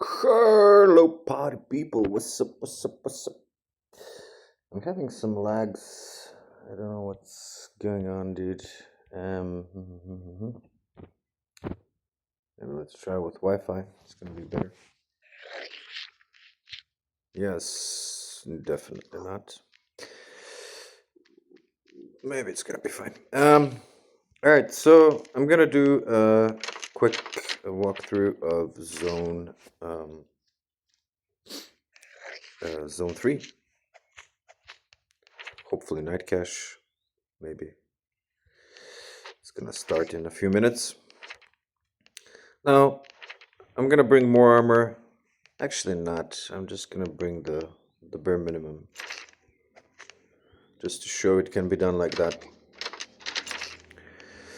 Hello, party people. What's up? What's up? What's up? I'm having some lags. I don't know what's going on, dude. Um, Maybe let's try with Wi-Fi. It's gonna be better. Yes, definitely not. Maybe it's gonna be fine. All right. So I'm gonna do a quick walkthrough of Zone 3. Hopefully, night cache. Maybe it's gonna start in a few minutes. Now, I'm gonna bring more armor. Actually, not. I'm just gonna bring the bare minimum, just to show it can be done like that.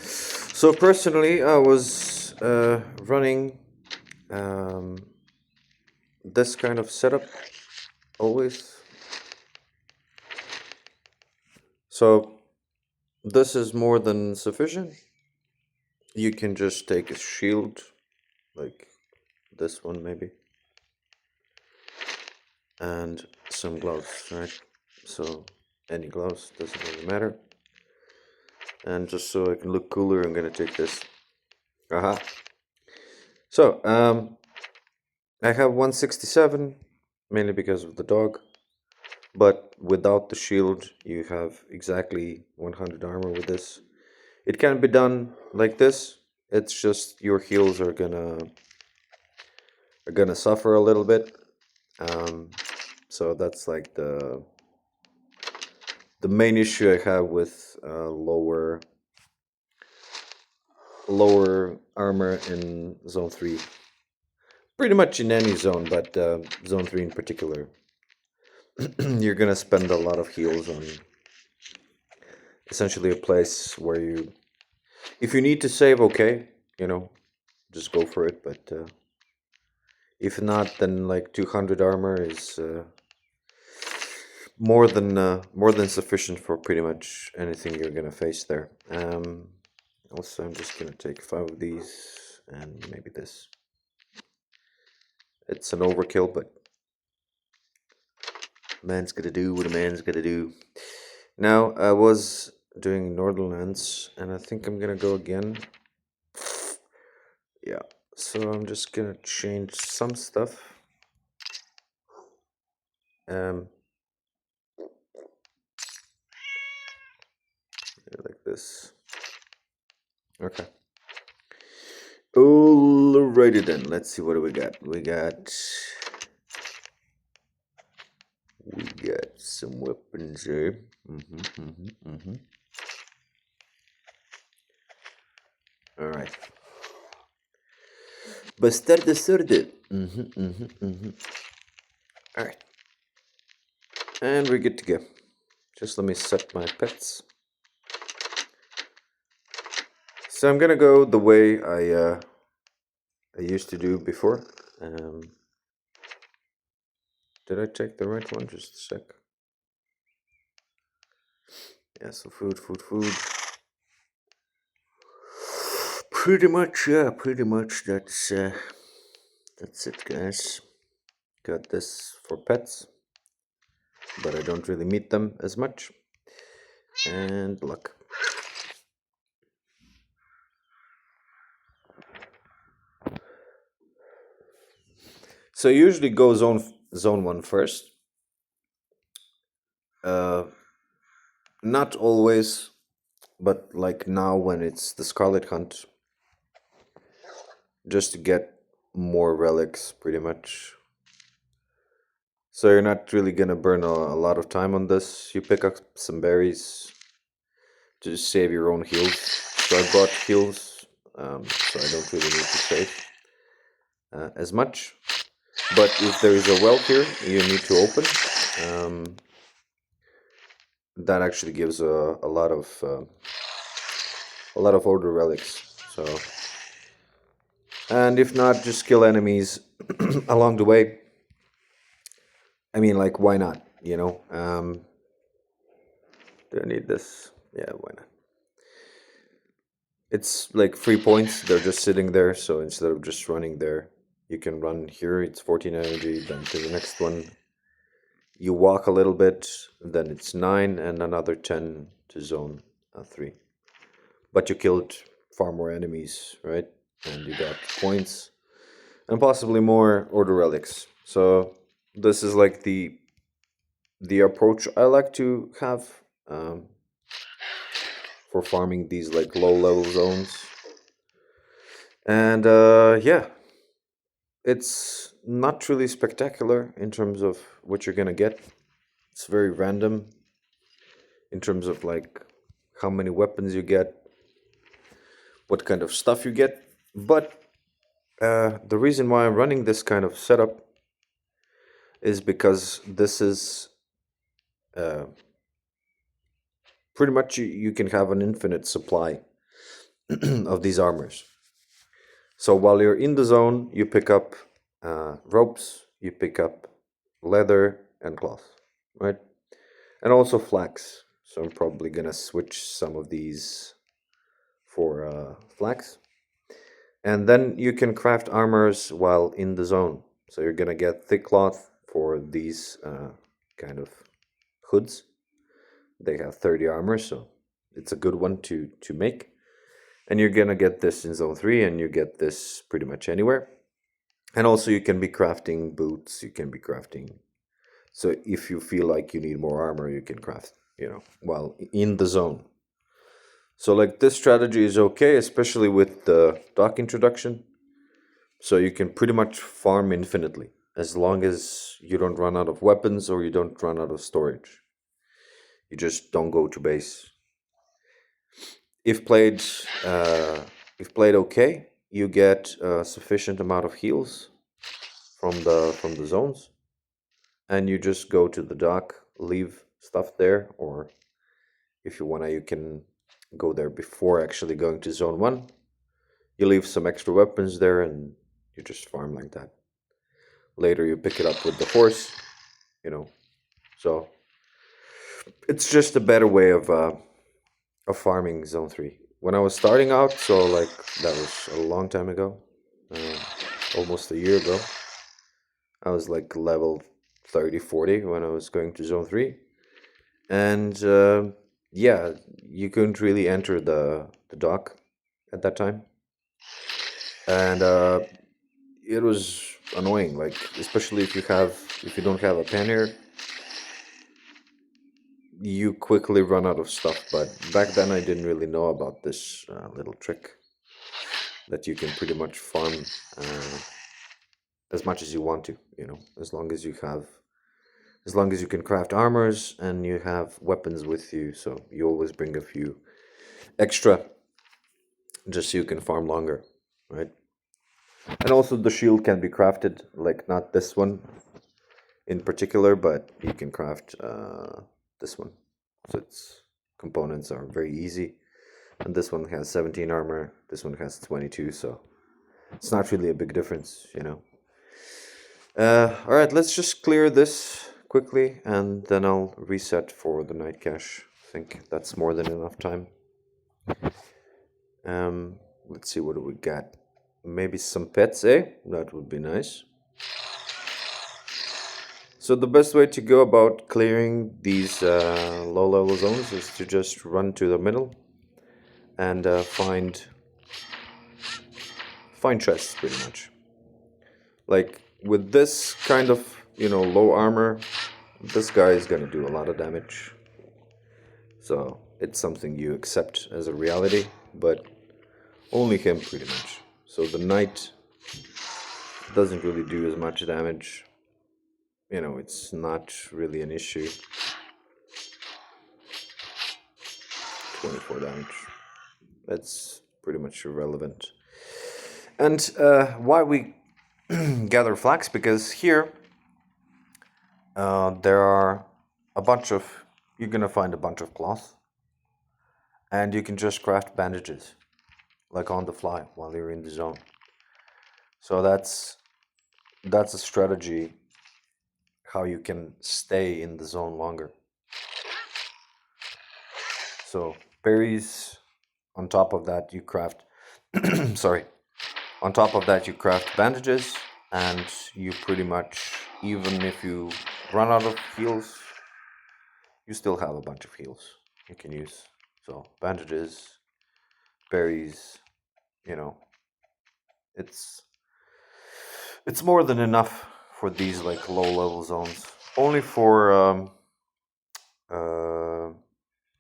So personally, I was running this kind of setup always. So this is more than sufficient. You can just take a shield, like this one maybe, and some gloves, right? So any gloves, doesn't really matter. And just so I can look cooler, I'm gonna take this. Aha. So, I have 167, mainly because of the dog. But without the shield, you have exactly 100 armor with this. It can be done like this. It's just your heals are gonna suffer a little bit. So that's like the main issue I have with lower armor in Zone 3. Pretty much in any zone, but Zone 3 in particular. You're gonna spend a lot of heals on essentially a place where if you need to save, okay, just go for it. But if not, then like 200 armor is more than sufficient for pretty much anything you're gonna face there. Also, I'm just gonna take 5 of these and maybe this. It's an overkill, but man's gonna do what a man's gonna do. Now, I was doing Northernlands, and I think I'm gonna go again. Yeah, so I'm just gonna change some stuff. Like this. Okay. Alrighty then. Let's see what do we got. We got some weapons here. All right. Bastardo sordo. All right. And we're good to go. Just let me set my pets. So I'm gonna go the way I used to do before. Did I take the right one? Just a sec. Yeah, so food. Pretty much, yeah, that's it, guys. Got this for pets, but I don't really meet them as much. And luck. So I usually go zone 1 first. Not always, but like now when it's the Scarlet Hunt, just to get more relics, pretty much. So you're not really gonna burn a lot of time on this. You pick up some berries to just save your own heals. So I brought heals, so I don't really need to save as much. But if there is a well here you need to open, that actually gives a lot of order relics. So, and if not, just kill enemies along the way. I mean, like, why not? Do I need this? Yeah, why not? It's like 3 points. They're just sitting there, so instead of just running there, You can run here, it's 14 energy, then to the next one. You walk a little bit, then it's 9, and another 10 to zone 3. But you killed far more enemies, right? And you got points, and possibly more order relics. So this is like the approach I like to have for farming these like low level zones. And yeah, it's not really spectacular in terms of what you're gonna get. It's very random in terms of like how many weapons you get, what kind of stuff you get. But the reason why I'm running this kind of setup is because this is pretty much you can have an infinite supply of these armors. So while you're in the zone, you pick up ropes, you pick up leather and cloth, right? And also flax. So I'm probably gonna switch some of these for flax. And then you can craft armors while in the zone. So you're gonna get thick cloth for these kind of hoods. They have 30 armor, so it's a good one to make. And you're gonna get this in zone 3, and you get this pretty much anywhere. And also you can be crafting boots, you can be crafting. So if you feel like you need more armor, you can craft, while in the zone. So like this strategy is okay, especially with the dock introduction. So you can pretty much farm infinitely as long as you don't run out of weapons or you don't run out of storage. You just don't go to base. If played okay, you get a sufficient amount of heals from the zones, and you just go to the dock, leave stuff there, or if you wanna, you can go there before actually going to zone 1. You leave some extra weapons there, and you just farm like that. Later, you pick it up with the horse, So it's just a better way of farming zone 3. When I was starting out, so like that was a long time ago, almost a year ago, I was like level 30, 40 when I was going to zone 3. And yeah, you couldn't really enter the dock at that time. And it was annoying, like especially if you don't have a pannier, you quickly run out of stuff. But back then I didn't really know about this little trick that you can pretty much farm as much as you want to, as long as you can craft armors and you have weapons with you. So you always bring a few extra just so you can farm longer, right? And also the shield can be crafted, like not this one in particular, but you can craft this one. So its components are very easy. And this one has 17 armor, this one has 22, so it's not really a big difference, All right, let's just clear this quickly, and then I'll reset for the night cache. I think that's more than enough time. Let's see, what do we got? Maybe some pets, eh? That would be nice. So the best way to go about clearing these low-level zones is to just run to the middle and find chests, pretty much. Like with this kind of low armor, this guy is gonna do a lot of damage. So it's something you accept as a reality, but only him pretty much. So the knight doesn't really do as much damage. It's not really an issue. 24 damage. That's pretty much irrelevant. And why we gather flax? Because here there are you're gonna find a bunch of cloth, and you can just craft bandages like on the fly while you're in the zone. So that's a strategy how you can stay in the zone longer. So berries, on top of that you craft sorry, on top of that you craft bandages, and you pretty much, even if you run out of heals, you still have a bunch of heals you can use. So bandages, berries, you know, it's it's more than enough for these like low level zones. Only uh,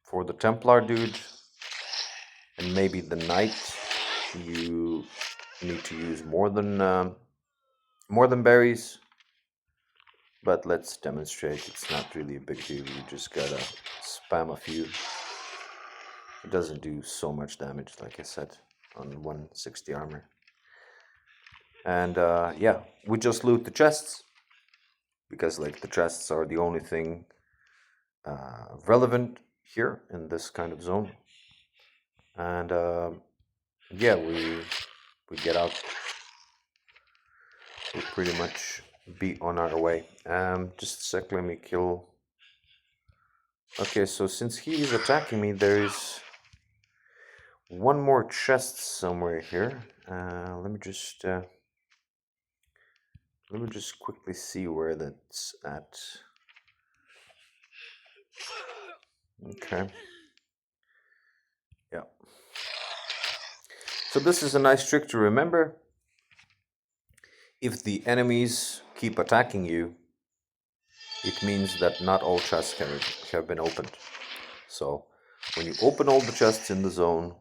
for the Templar dude and maybe the Knight, you need to use more than berries. But let's demonstrate. It's not really a big deal. You just gotta spam a few. It doesn't do so much damage, like I said, on 160 armor. And yeah, we just loot the chests because like the chests are the only thing relevant here in this kind of zone. And yeah, we get out. We pretty much be on our way. Just a sec, let me kill. Okay, so since he is attacking me, there is one more chest somewhere here. Let me just quickly see where that's at. Okay. Yeah. So this is a nice trick to remember. If the enemies keep attacking you, it means that not all chests have been opened. So when you open all the chests in the zone,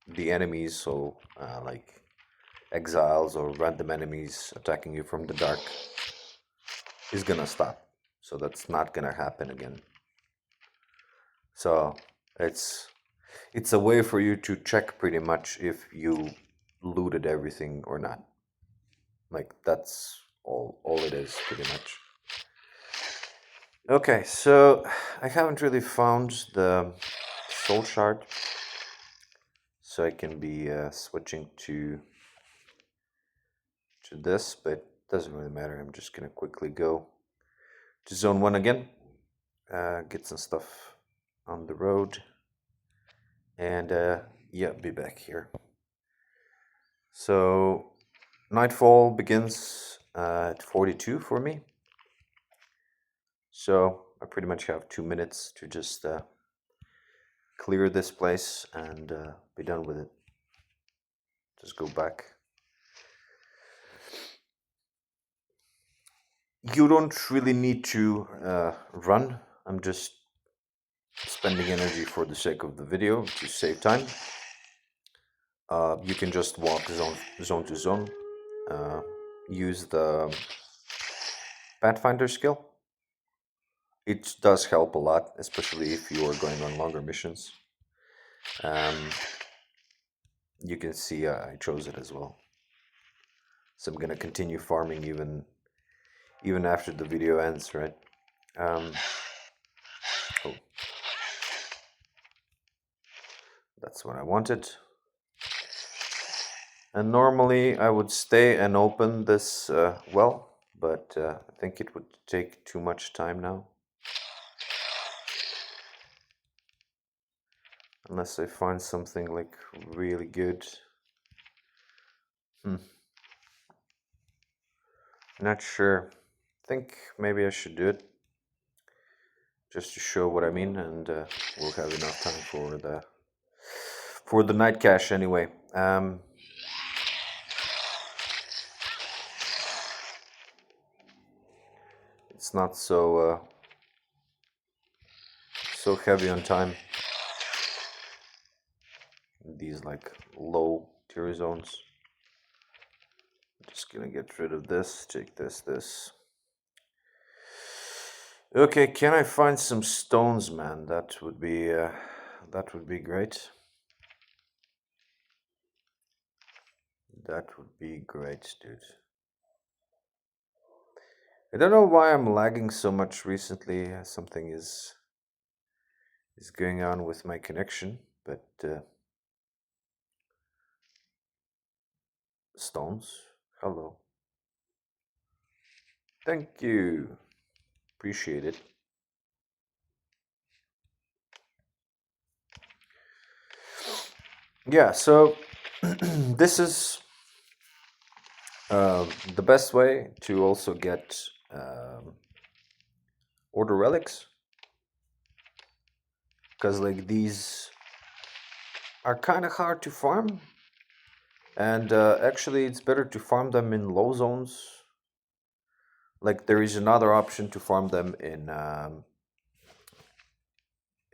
the enemies, so like exiles or random enemies attacking you from the dark, is gonna stop. So that's not gonna happen again. So it's a way for you to check pretty much if you looted everything or not. Like that's all it is pretty much. Okay, so I haven't really found the soul shard, so I can be switching to this, but it doesn't really matter. I'm just gonna quickly go to zone 1 again, get some stuff on the road, and yeah, be back here. So nightfall begins at 42 for me, so I pretty much have 2 minutes to just clear this place and be done with it. Just go back. You don't really need to run. I'm just spending energy for the sake of the video to save time. You can just walk zone to zone. Use the Pathfinder skill. It does help a lot, especially if you are going on longer missions. You can see I chose it as well. So I'm gonna continue farming even after the video ends, right? Oh. That's what I wanted. And normally I would stay and open this well, but I think it would take too much time now. Unless I find something like really good. Not sure. I think maybe I should do it. Just to show what I mean, and we'll have enough time for the night cache anyway. It's not so heavy on time. These like low tier zones. Just gonna get rid of this. Take this. Okay, can I find some stones, man? That would be great. That would be great, dude. I don't know why I'm lagging so much recently. Something is going on with my connection, but stones. Hello. Thank you. Appreciate it. Yeah, so this is The best way to also get order relics, because like these are kind of hard to farm, and actually it's better to farm them in low zones. Like there is another option to farm them in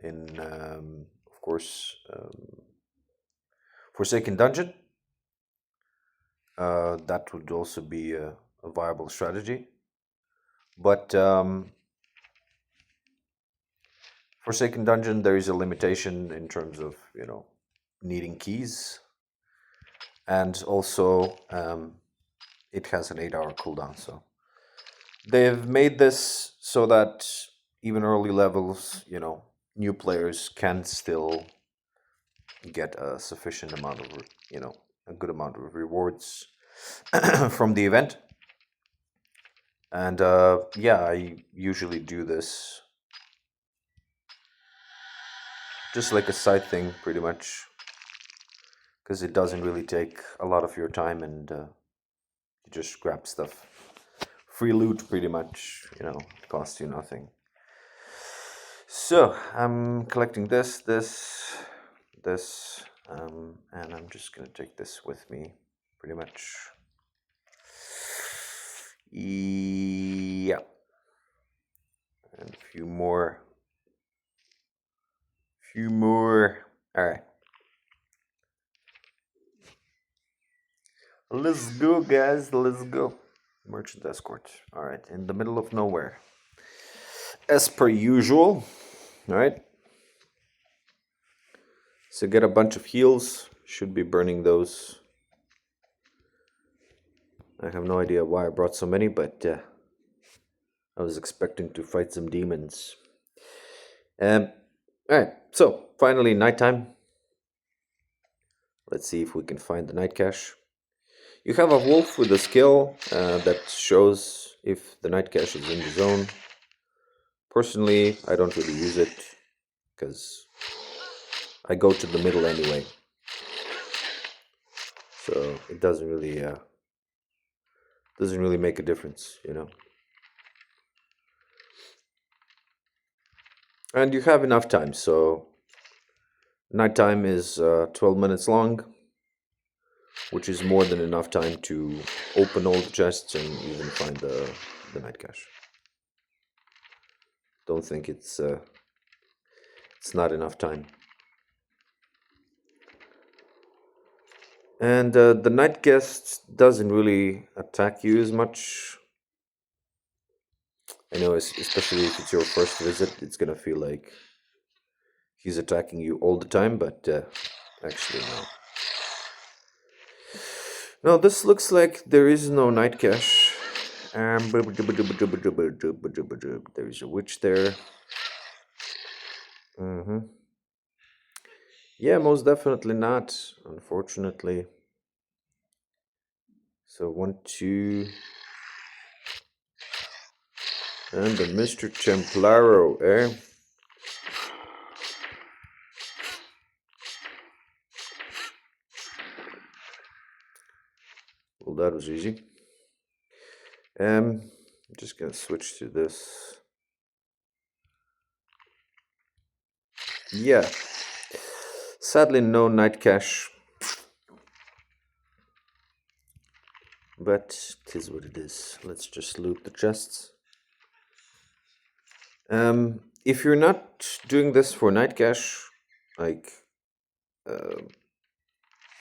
of course Forsaken Dungeon. That would also be a viable strategy. But Forsaken Dungeon, there is a limitation in terms of, needing keys. And also, it has an 8-hour cooldown. So they've made this so that even early levels, new players can still get a sufficient amount of, a good amount of rewards from the event. And yeah, I usually do this just like a side thing, pretty much, because it doesn't really take a lot of your time, and you just grab stuff. Free loot, pretty much, it costs you nothing. So I'm collecting this, and I'm just gonna take this with me, pretty much. Yeah, and a few more. All right. Let's go, guys. Let's go. Merchant escort. All right, in the middle of nowhere. As per usual. All right. So get a bunch of heals. Should be burning those. I have no idea why I brought so many, but I was expecting to fight some demons. All right. So finally, nighttime. Let's see if we can find the night cache. You have a wolf with a skill that shows if the night cache is in the zone. Personally, I don't really use it because I go to the middle anyway. So it doesn't really make a difference, And you have enough time, so nighttime is 12 minutes long, which is more than enough time to open all the chests and even find the night cache. Don't think it's not enough time. And the night guest doesn't really attack you as much. I know, especially if it's your first visit, it's gonna feel like he's attacking you all the time, but actually no. No, this looks like there is no night cache. There is a witch there. Yeah, most definitely not, unfortunately. So 1, 2. And the Mr. Templaro, eh? Well, that was easy. I'm just gonna switch to this. Yeah. Sadly, no night cache. But it is what it is. Let's just loot the chests. If you're not doing this for night cache, like,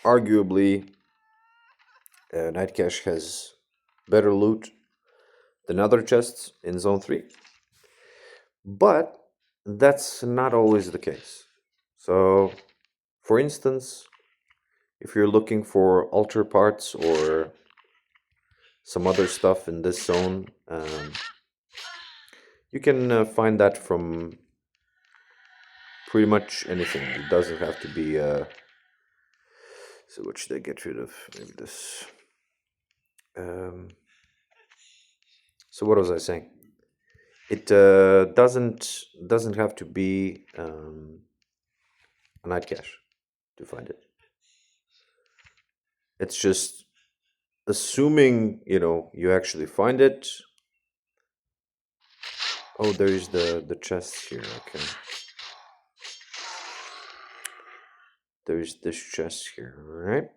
arguably, night cache has better loot than other chests in Zone 3. But that's not always the case. So, for instance, if you're looking for altar parts or some other stuff in this zone, you can find that from pretty much anything. It doesn't have to be... so what should I get rid of? Maybe this. So what was I saying? It doesn't have to be a night cache to find it. It's just assuming, you know, you actually find it. Oh, there's the chest here. Okay. There's this chest here. All right.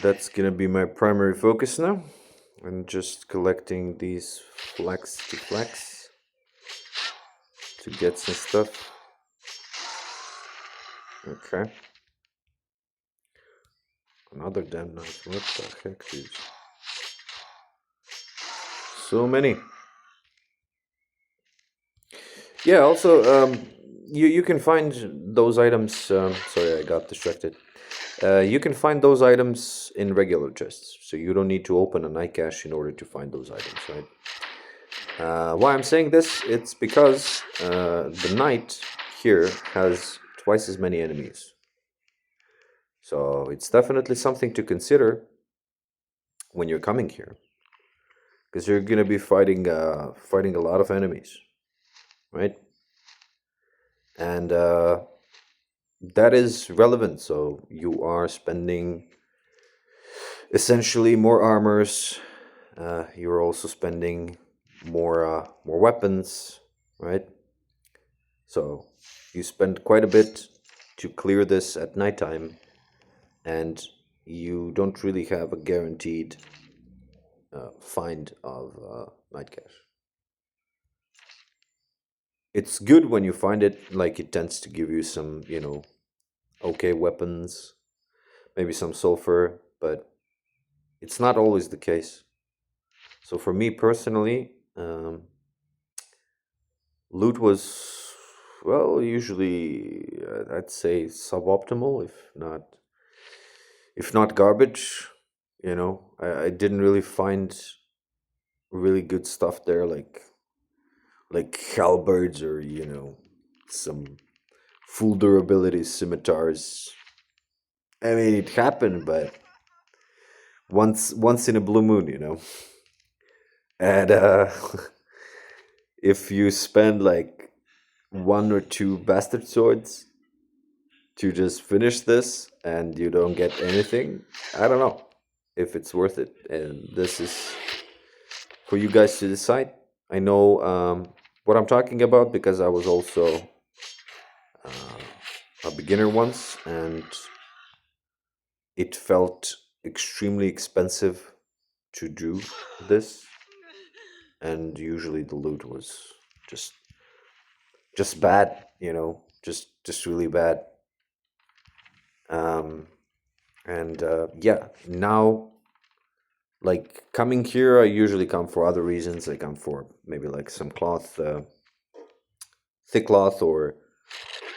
That's gonna be my primary focus now. I'm just collecting these flax to get some stuff. Okay. Another damn knife. What the heck, dude? So many. Yeah, also, you can find those items. Sorry, I got distracted. You can find those items in regular chests, so you don't need to open a night cache in order to find those items, right? Why I'm saying this, it's because the knight here has twice as many enemies. So it's definitely something to consider when you're coming here, because you're gonna be fighting fighting a lot of enemies, right? And that is relevant. So you are spending essentially more armors. You're also spending more weapons, right? So you spend quite a bit to clear this at nighttime, and you don't really have a guaranteed find of night cache. It's good when you find it, like it tends to give you some, you know, okay weapons, maybe some sulfur, but it's not always the case. So for me personally, loot was, well, usually I'd say suboptimal, if not garbage. You know, I didn't really find really good stuff there, like halberds or, you know, some full durability scimitars. I mean, it happened, but once in a blue moon, you know. And if you spend like one or two bastard swords to just finish this and you don't get anything, I don't know if it's worth it. And this is for you guys to decide. I know what I'm talking about because I was also a beginner once, and it felt extremely expensive to do this. And usually the loot was just just bad, you know, just really bad. Um, and yeah, now like coming here, I usually come for other reasons. I come for maybe like some cloth, thick cloth, or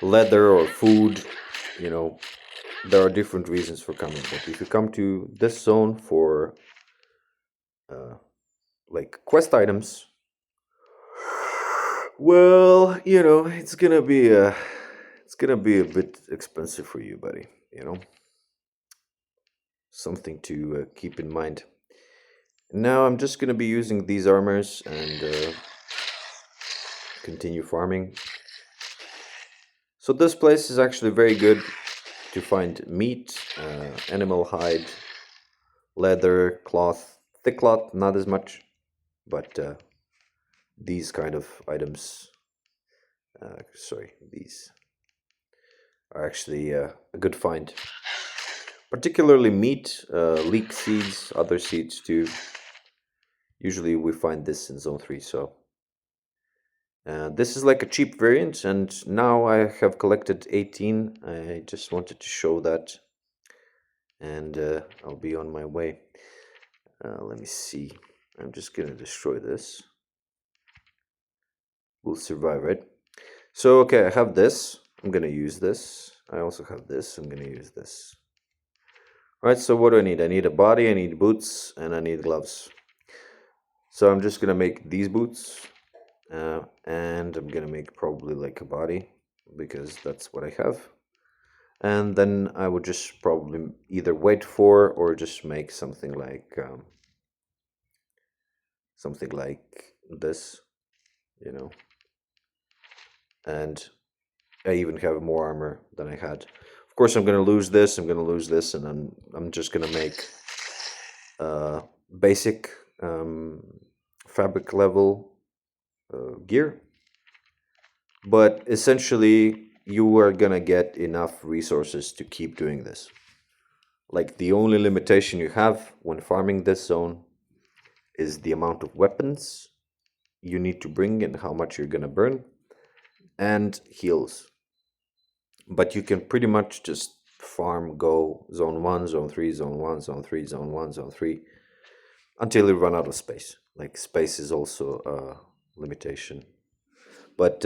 leather, or food. You know, there are different reasons for coming. But if you come to this zone for uh, like quest items, well, you know, it's gonna be a bit expensive for you, buddy. You know, something to keep in mind. Now I'm just gonna be using these armors and continue farming. So this place is actually very good to find meat, animal hide, leather, cloth, thick cloth, not as much, but these kind of items, these are actually a good find. Particularly meat, leek seeds, other seeds too. Usually we find this in zone 3, so this is like a cheap variant, and now I have collected 18. I just wanted to show that, and I'll be on my way. Let me see. I'm just gonna destroy this. We'll survive, right? So, okay, I have this. I'm gonna use this. I also have this. I'm gonna use this. All right, so what do I need? I need a body, I need boots, and I need gloves. So I'm just gonna make these boots. And I'm gonna make probably like a body because that's what I have. And then I would just probably either wait for or just make something like this, you know. And I even have more armor than I had. Of Of course, I'm gonna lose this. I'm gonna lose this, and I'm just gonna make basic fabric level gear. But essentially, you are gonna get enough resources to keep doing this. Like the only limitation you have when farming this zone is the amount of weapons you need to bring and how much you're gonna burn, and heals. But you can pretty much just farm, go zone 1, zone 3, zone 1, zone 3, zone 1, zone 3 until you run out of space. Like space is also a limitation. But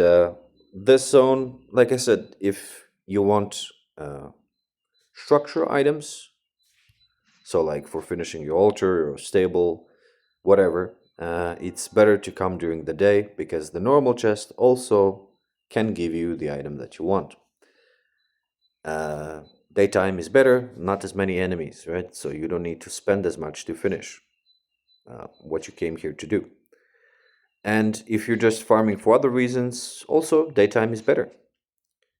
this zone, like I said, if you want structure items, so like for finishing your altar or stable, whatever, it's better to come during the day because the normal chest also can give you the item that you want. Daytime is better, not as many enemies, right? So you don't need to spend as much to finish what you came here to do. And if you're just farming for other reasons, also daytime is better.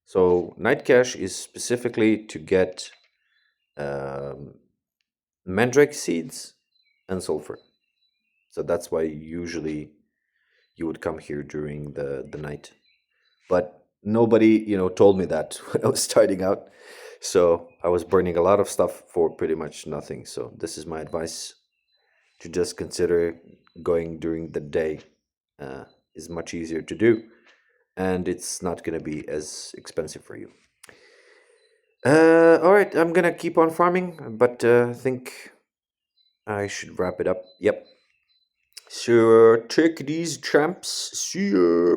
So night cache is specifically to get um, mandrake seeds and sulfur. So that's why usually you would come here during the night. But nobody, told me that when I was starting out. So I was burning a lot of stuff for pretty much nothing. So this is my advice, to just consider going during the day. Is much easier to do, and it's not going to be as expensive for you. All right, I'm gonna keep on farming, but I think I should wrap it up. Yep. So take these, champs. See ya.